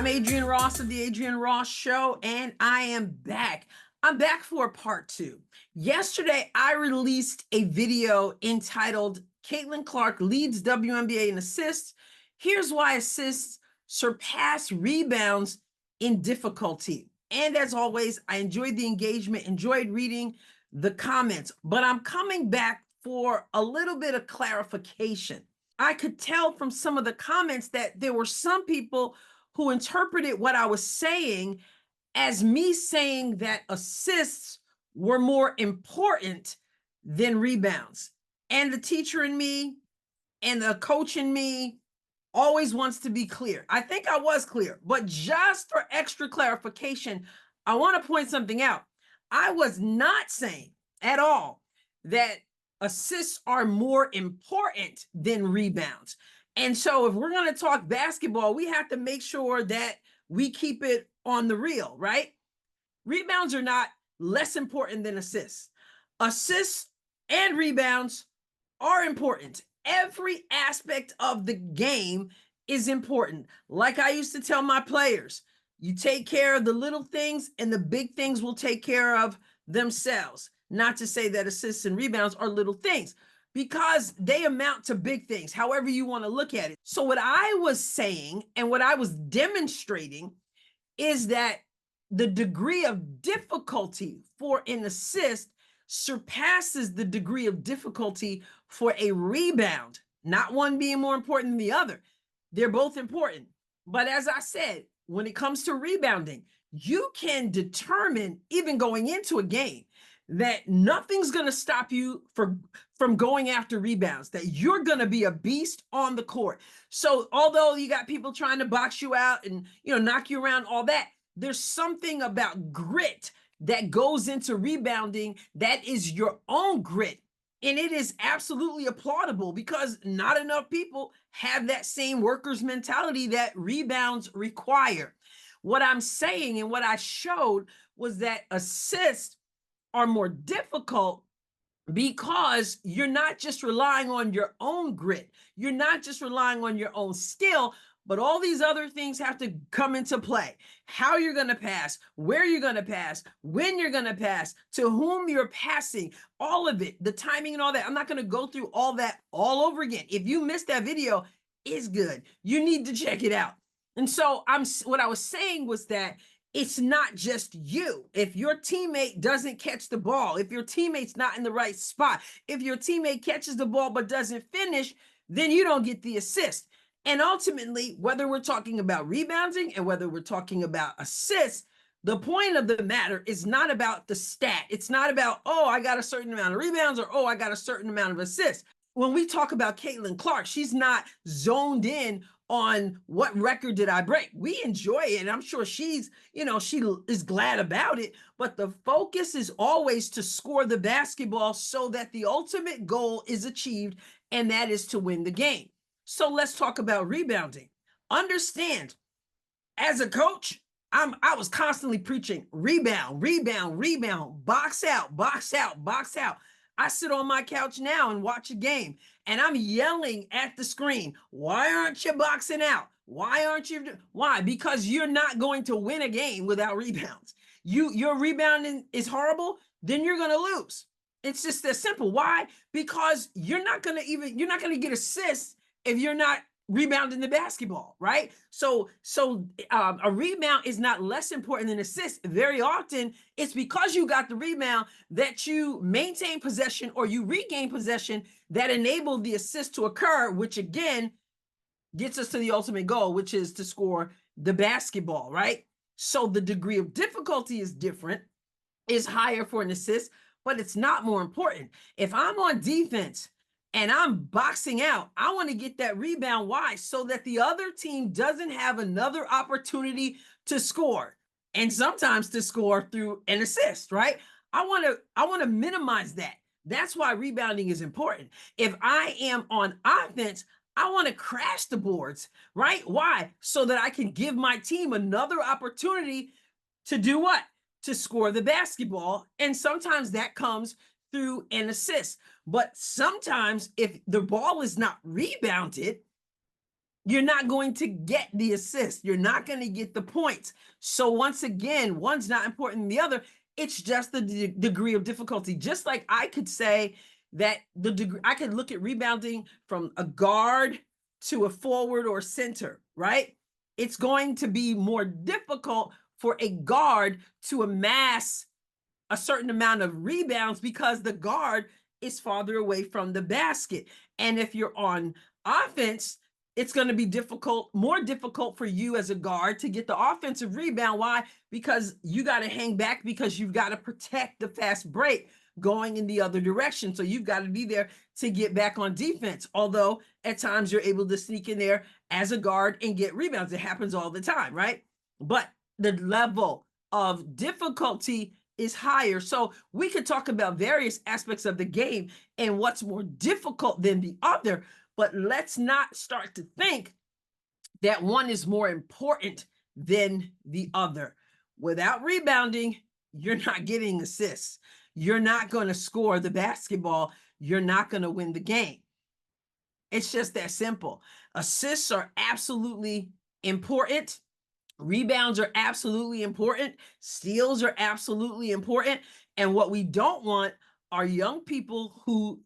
I'm Adrienne Ross of the Adrienne Ross Show, and I am back. I'm back for part 2. Yesterday, I released a video entitled Caitlin Clark Leads WNBA in Assists. Here's why assists surpass rebounds in difficulty. And as always, I enjoyed the engagement, enjoyed reading the comments, but I'm coming back for a little bit of clarification. I could tell from some of the comments that there were some people who interpreted what I was saying as me saying that assists were more important than rebounds. And the teacher in me and the coach in me always wants to be clear. I think I was clear, but just for extra clarification, I want to point something out. I was not saying at all that assists are more important than rebounds. And so if we're going to talk basketball, we have to make sure that we keep it on the real, right? Rebounds are not less important than assists. Assists and rebounds are important. Every aspect of the game is important. Like I used to tell my players, you take care of the little things and the big things will take care of themselves. Not to say that assists and rebounds are little things, because they amount to big things, however you want to look at it. So what I was saying and what I was demonstrating is that the degree of difficulty for an assist surpasses the degree of difficulty for a rebound, not one being more important than the other. They're both important. But as I said, when it comes to rebounding, you can determine, even going into a game, that nothing's going to stop you from going after rebounds, that you're going to be a beast on the court. So although you got people trying to box you out and, knock you around, all that, there's something about grit that goes into rebounding that is your own grit. And it is absolutely applaudable because not enough people have that same workers mentality that rebounds require. What I'm saying and what I showed was that assists are more difficult because you're not just relying on your own grit. You're not just relying on your own skill, but all these other things have to come into play. How you're going to pass, where you're going to pass, when you're going to pass, to whom you're passing, all of it, the timing and all that. I'm not going to go through all that all over again. If you missed that video, it's good. You need to check it out. And so what I was saying was that it's not just you. If your teammate doesn't catch the ball, if your teammate's not in the right spot, if your teammate catches the ball but doesn't finish, then you don't get the assist. And ultimately, whether we're talking about rebounding and whether we're talking about assists, the point of the matter is not about the stat. It's not about, oh, I got a certain amount of rebounds or, oh, I got a certain amount of assists. When we talk about Caitlin Clark, she's not zoned in on what record did I break. We enjoy it, and I'm sure she's, she is glad about it, but the focus is always to score the basketball so that the ultimate goal is achieved, and that is to win the game. So let's talk about rebounding. Understand, as a coach, I was constantly preaching rebound, rebound, rebound, box out, box out, box out. I sit on my couch now and watch a game, and I'm yelling at the screen, why aren't you boxing out? Why aren't you? Why? Because you're not going to win a game without rebounds. Your rebounding is horrible, then you're going to lose. It's just that simple. Why? Because you're not going to get assists if you're not rebounding the basketball, right? So a rebound is not less important than assist. Very often, it's because you got the rebound that you maintain possession or you regain possession that enabled the assist to occur, which again gets us to the ultimate goal, which is to score the basketball, right? So the degree of difficulty is different, is higher for an assist, but it's not more important. If I'm on defense and I'm boxing out, I want to get that rebound. Why? So that the other team doesn't have another opportunity to score, and sometimes to score through an assist, right? I want to minimize that. That's why rebounding is important. If I am on offense, I want to crash the boards, right? Why? So that I can give my team another opportunity to do what? To score the basketball. And sometimes that comes through an assist. But sometimes if the ball is not rebounded, you're not going to get the assist. You're not going to get the points. So once again, one's not important than the other. It's just the degree of difficulty. Just like I could say that the degree, I could look at rebounding from a guard to a forward or center, right? It's going to be more difficult for a guard to amass a certain amount of rebounds because the guard is farther away from the basket. And if you're on offense, it's going to be more difficult for you as a guard to get the offensive rebound. Why? Because you got to hang back, because you've got to protect the fast break going in the other direction. So you've got to be there to get back on defense. Although at times you're able to sneak in there as a guard and get rebounds. It happens all the time, right? But the level of difficulty is higher. So we could talk about various aspects of the game and what's more difficult than the other, but let's not start to think that one is more important than the other. Without rebounding, you're not getting assists. You're not going to score the basketball. You're not going to win the game. It's just that simple. Assists are absolutely important. Rebounds are absolutely important. Steals are absolutely important. And what we don't want are young people who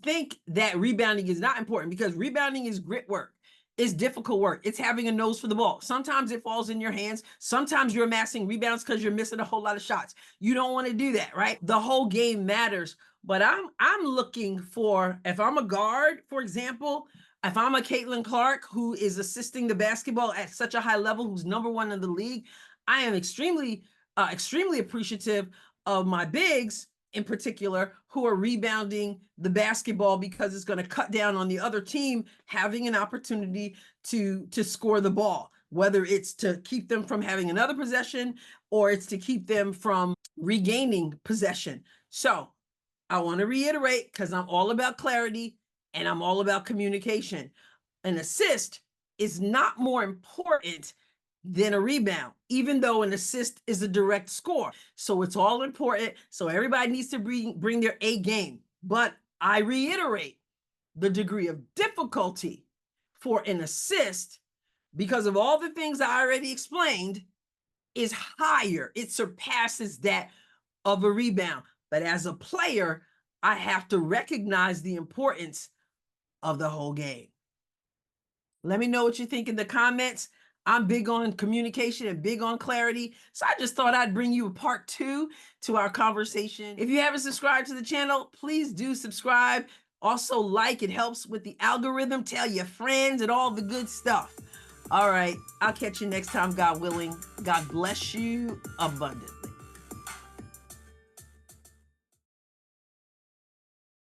think that rebounding is not important, because rebounding is grit work. It's difficult work. It's having a nose for the ball. Sometimes it falls in your hands. Sometimes you're amassing rebounds because you're missing a whole lot of shots. You don't want to do that, right? The whole game matters. But I'm looking for, if I'm a guard, for example, if I'm a Caitlin Clark who is assisting the basketball at such a high level, who's #1 in the league, I am extremely appreciative of my bigs in particular, who are rebounding the basketball, because it's going to cut down on the other team having an opportunity to score the ball, whether it's to keep them from having another possession or it's to keep them from regaining possession. So I want to reiterate, because I'm all about clarity and I'm all about communication. An assist is not more important than a rebound, even though an assist is a direct score. So it's all important. So everybody needs to bring their A game. But I reiterate, the degree of difficulty for an assist, because of all the things I already explained, is higher. It surpasses that of a rebound. But as a player, I have to recognize the importance of the whole game. Let me know what you think in the comments. I'm big on communication and big on clarity. So I just thought I'd bring you a part 2 to our conversation. If you haven't subscribed to the channel, please do subscribe. Also like, it helps with the algorithm. Tell your friends and all the good stuff. All right, I'll catch you next time, God willing. God bless you abundantly.